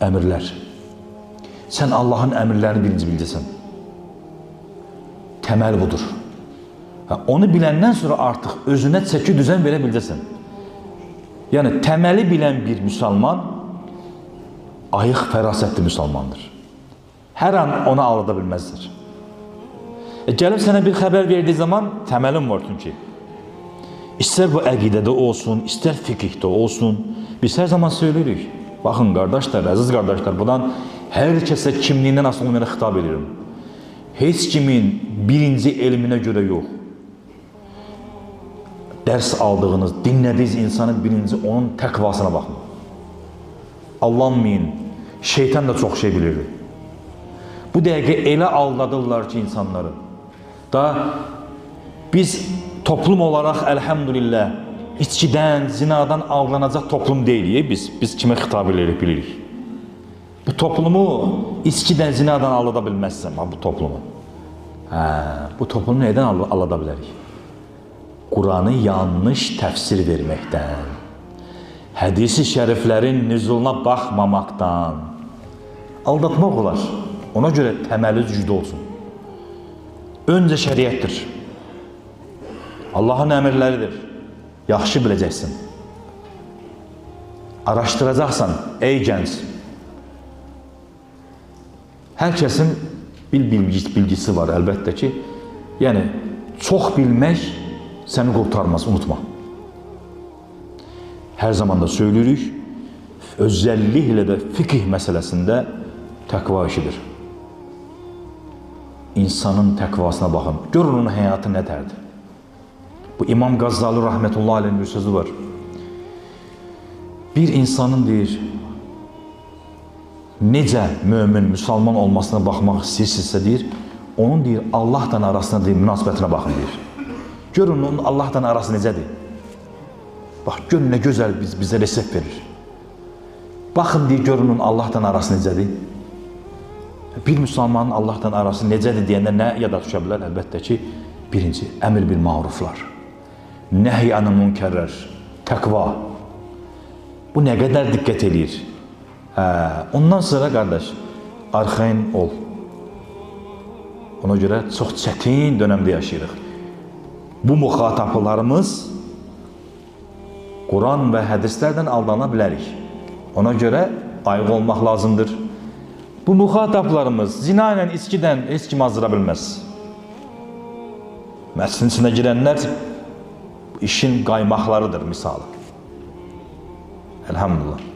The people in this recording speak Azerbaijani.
Əmirlər. Sən Allahın əmirlərini birinci biləcəksən. Təməl budur. Onu biləndən sonra artıq özünə çəki düzən verə biləcəksən. Yəni, təməli bilən bir müsəlman ayıq, fərasətli müsəlmandır. Hər an onu aldada bilməzdir. Gəlib sənə bir xəbər verdiyi zaman təməlin var çünki. İstər bu əqidədə olsun, istər fiqhdə olsun, biz hər zaman söyləyirik. Baxın, qardaşlar, əziz qardaşlar, bundan hər kəsə kimliyindən asılı olmayaraq xitab edirəm. Heç kimin birinci elminə görə yox. Dərs aldığınız, dinlədiyiniz insanın birinci onun təqvasına baxın. Allanmayın, şeytan da çox şey bilirdi. Bu dəqiqə elə aldadırlar ki insanları. Da biz toplum olaraq əlhəmdülillah içkidən, zinadan aldanacaq toplum deyilik. Biz kimə xitab edirik bilirik. Bu toplumu içkidən, zinadan aldada bilməzsən bu toplumu. Bu toplumu nədən aldada bilərik? Quranı yanlış təfsir verməkdən, hədisi şəriflərin nüzuluna baxmamaqdan aldatmaq olar. Ona görə təməli güclü olsun. Öncə şəriətdir. Allahın əmirləridir. Yaxşı biləcəksin. Araşdıracaqsan, ey gənc. Hər kəsin bilgisi var, əlbəttə ki. Yəni, çox bilmək səni qurtarmaz, unutma. Hər zaman da söyləyirik, özəlliklə də fiqh məsələsində təqva işidir. İnsanın təqvasına baxın. Görün onun həyatı nədərdir. Bu İmam Qazzali rəhmətullahi aleyhin bir sözü var. Bir insanın deyir, necə mömin, müsəlman olmasına baxmaq istəyirsinizsə deyir, onun deyir, Allah'tan arasına deyir, münasibətinə baxın deyir. Görün onun Allah'tan arası necədir? Bax, görün nə gözəl bizə resept verir. Baxın deyir, görün onun Allah'tan arası necədir? Bir müsəlmanın Allah'tan arası necədir deyəndə nə yada düşə bilər? Əlbəttə ki, birinci, əmr bil maruflar. Nəhy anil münkərlər, təqva. Bu nə qədər diqqət edir? Ondan sonra qardaş, arxayın ol. Ona görə çox çətin dönəmdə yaşayırıq. Bu müxataplarımız Quran və hədislərdən aldana bilərik. Ona görə ayıq olmaq lazımdır. Bu müxataplarımız zina ilə, içkidən heç kim azdıra bilməz. Məscidin içinə girənlər işin qaymaqlarıdır misalı. Elhamdülillah.